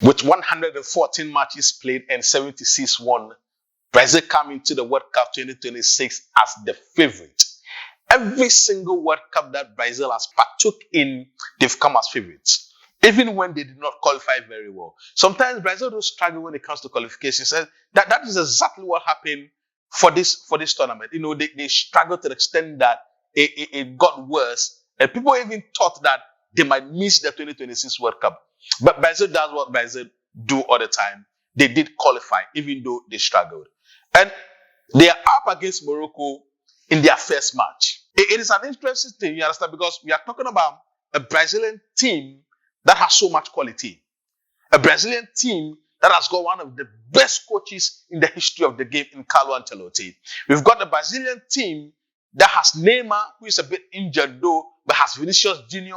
With 114 matches played and 76 won, Brazil come into the World Cup 2026 as the favorite. Every single World Cup that Brazil has partook in, they've come as favorites, even when they did not qualify very well. Sometimes Brazil do struggle when it comes to qualifications. That is exactly what happened for this tournament. They struggled to the extent that it got worse, and people even thought that they might miss the 2026 World Cup. But Brazil does what Brazil do all the time. They did qualify, even though they struggled. And they are up against Morocco in their first match. It is an interesting thing, you understand, because we are talking about a Brazilian team that has so much quality. A Brazilian team that has got one of the best coaches in the history of the game in Carlo Ancelotti. We've got a Brazilian team that has Neymar, who is a bit injured though, but has Vinicius Jr.,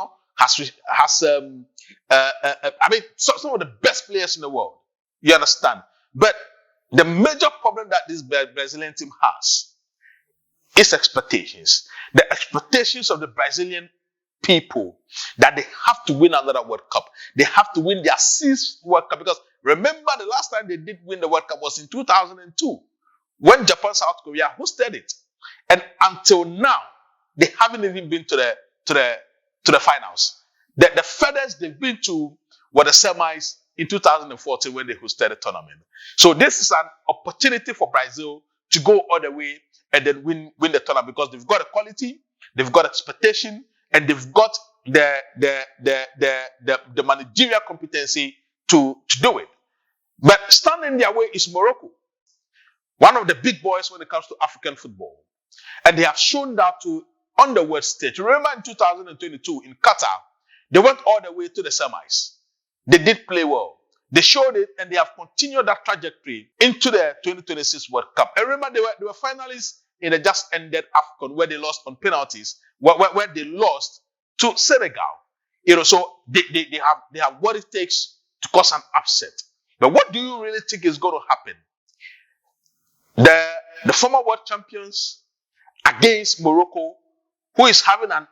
some of the best players in the world. You understand? But the major problem that this Brazilian team has is expectations. The expectations of the Brazilian people that they have to win another World Cup. They have to win their 6th World Cup, because remember the last time they did win the World Cup was in 2002 when Japan, South Korea hosted it. And until now, they haven't even been to the finals. The furthest they've been to were the semis in 2014 when they hosted the tournament. So this is an opportunity for Brazil to go all the way and then win the tournament, because they've got a quality, they've got expectation, and they've got the managerial competency to do it. But standing their way is Morocco, one of the big boys when it comes to African football. And they have shown that on the world stage. Remember in 2022 in Qatar, they went all the way to the semis. They did play well. They showed it, and they have continued that trajectory into the 2026 World Cup. And remember, they were finalists in the just ended AFCON, where they lost on penalties, where they lost to Senegal. So they have what it takes to cause an upset. But what do you really think is going to happen? The former world champions against Morocco, who is having an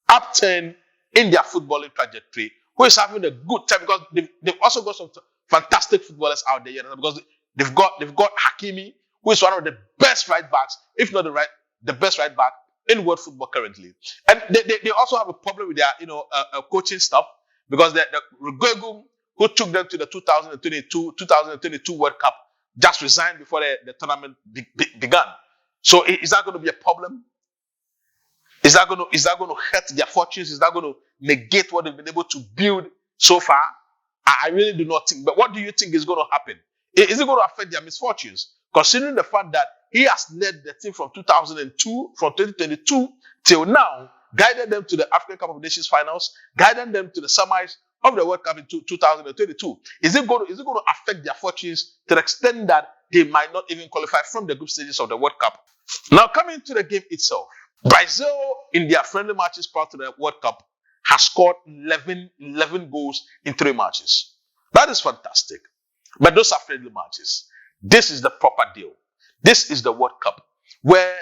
upturn in their footballing trajectory, who is having a good time, because they've also got some fantastic footballers out there, because they've got Hakimi, who is one of the best right backs, if not the best right back in world football currently. And they also have a problem with their coaching staff, because the Rugegu, who took them to the 2022 World Cup, just resigned before the tournament began. So is that going to be a problem? Is that going to hurt their fortunes? Is that going to negate what they've been able to build so far? I really do not think. But what do you think is going to happen? Is it going to affect their misfortunes? Considering the fact that he has led the team from 2022 till now, guided them to the African Cup of Nations finals, guided them to the semis of the World Cup in 2022. Is it going to affect their fortunes to the extent that they might not even qualify from the group stages of the World Cup? Now, coming to the game itself, Brazil, in their friendly matches prior to the World Cup, has scored 11 goals in 3 matches. That is fantastic. But those are friendly matches. This is the proper deal. This is the World Cup, where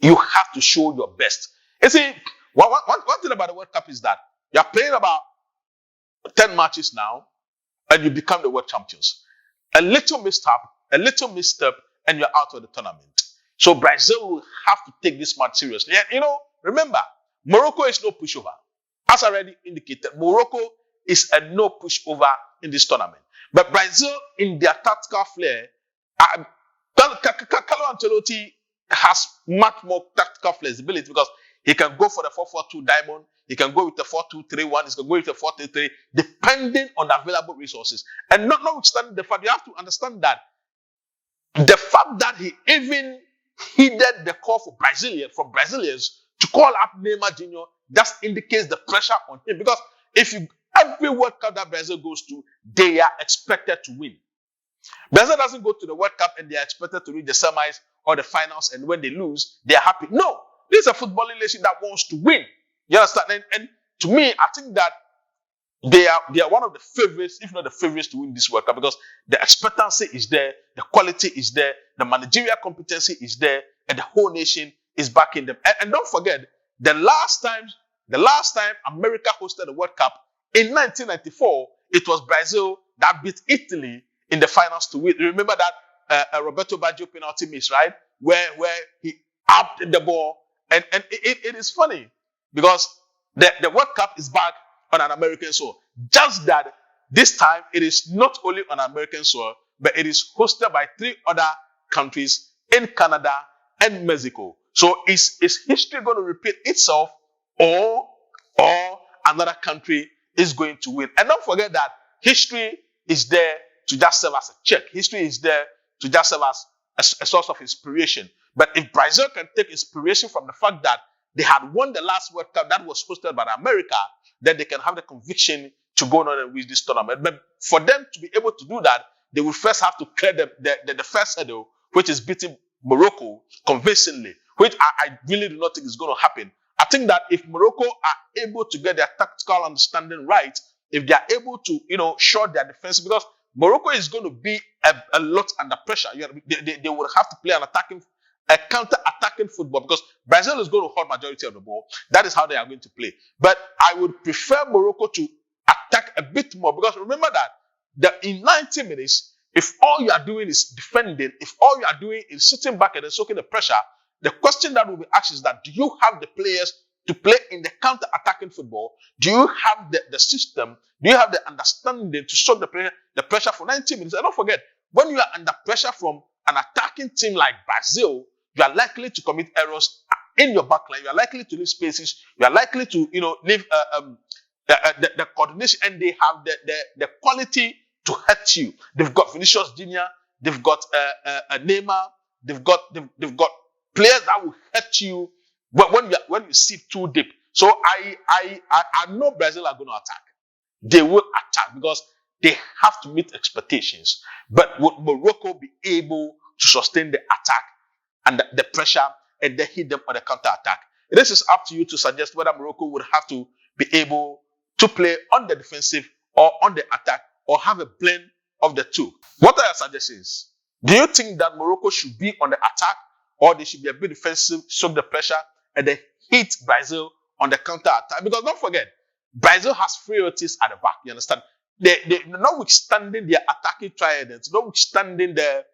you have to show your best. You see, one thing about the World Cup is that you are playing about 10 matches now, and you become the world champions. A little misstep, and you're out of the tournament. So Brazil will have to take this match seriously. And remember, Morocco is no pushover. As already indicated, Morocco is a no pushover in this tournament. But Brazil, in their tactical flair, Carlo Ancelotti has much more tactical flexibility, because he can go for the 4-4-2 diamond, he can go with the 4-2-3-1, he can go with the 4-3-3, depending on the available resources. And notwithstanding the fact, you have to understand that the fact that he even heeded the call from Brazilians to call up Neymar Jr. just indicates the pressure on him. Because every World Cup that Brazil goes to, they are expected to win. Brazil doesn't go to the World Cup and they are expected to reach the semis or the finals, and when they lose, they are happy. No, this is a footballing nation that wants to win. You understand? And to me, I think that they are one of the favorites, if not the favorites, to win this World Cup, because the expectancy is there, the quality is there, the managerial competency is there, and the whole nation is backing them. And don't forget, the last time America hosted the World Cup in 1994, it was Brazil that beat Italy in the finals to win. Remember that Roberto Baggio penalty miss, right? Where he upped the ball. And it is funny because the World Cup is back on an American soil. Just that this time it is not only on American soil, but it is hosted by 3 other countries in Canada and Mexico. So is history going to repeat itself, or another country is going to win? And don't forget that history is there to just serve as a check. History is there to just serve as a source of inspiration. But if Brazil can take inspiration from the fact that they had won the last World Cup that was hosted by America, then they can have the conviction to go on and win this tournament. But for them to be able to do that, they will first have to clear the first hurdle, which is beating Morocco convincingly, which I really do not think is going to happen. I think that if Morocco are able to get their tactical understanding right, if they are able to, short their defense, because Morocco is going to be a lot under pressure. They will have to play a counter-attacking football because Brazil is going to hold majority of the ball. That is how they are going to play. But I would prefer Morocco to attack a bit more, because remember that in 90 minutes, if all you are doing is defending, if all you are doing is sitting back and then soaking the pressure, the question that will be asked is that, do you have the players to play in the counter-attacking football? Do you have the system? Do you have the understanding to soak the pressure for 90 minutes? And don't forget, when you are under pressure from an attacking team like Brazil, you are likely to commit errors in your backline. You are likely to leave spaces. You are likely to, leave the coordination, and they have the quality to hurt you. They've got Vinicius Jr. They've got Neymar. They've got players that will hurt you when you sit too deep. So I know Brazil are going to attack. They will attack because they have to meet expectations. But would Morocco be able to sustain the attack and the pressure and then hit them on the counter attack? This is up to you to suggest whether Morocco would have to be able to play on the defensive or on the attack, or have a blend of the two. What are your suggestions? Do you think that Morocco should be on the attack, or they should be a bit defensive, soak the pressure, and then hit Brazil on the counter attack? Because don't forget, Brazil has frailties at the back. You understand? They notwithstanding their attacking tridents, notwithstanding the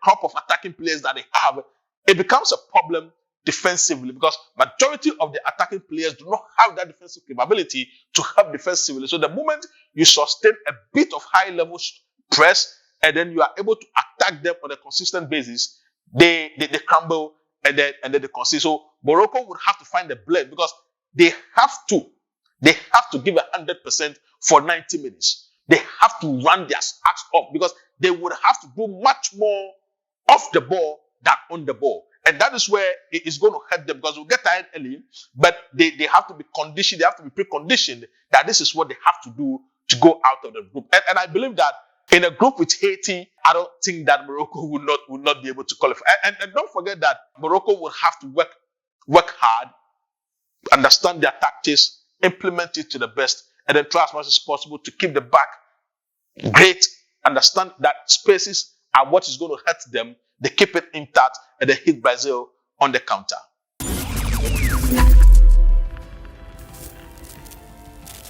crop of attacking players that they have, it becomes a problem defensively, because majority of the attacking players do not have that defensive capability to help defensively. So the moment you sustain a bit of high level press, and then you are able to attack them on a consistent basis, they crumble and then they concede. So Morocco would have to find a blend, because they have to give 100% for 90 minutes. They have to run their axe up, because they would have to do much more off the ball than on the ball. And that is where it is going to hurt them, because we'll get tired early, but they have to be conditioned, they have to be preconditioned that this is what they have to do to go out of the group. And I believe that in a group with Haiti, I don't think that Morocco would not be able to qualify. And don't forget that Morocco will have to work hard, understand their tactics, implement it to the best, and then try as much as possible to keep the back great, understand that spaces are what is going to hurt them. They keep it intact and they hit Brazil on the counter.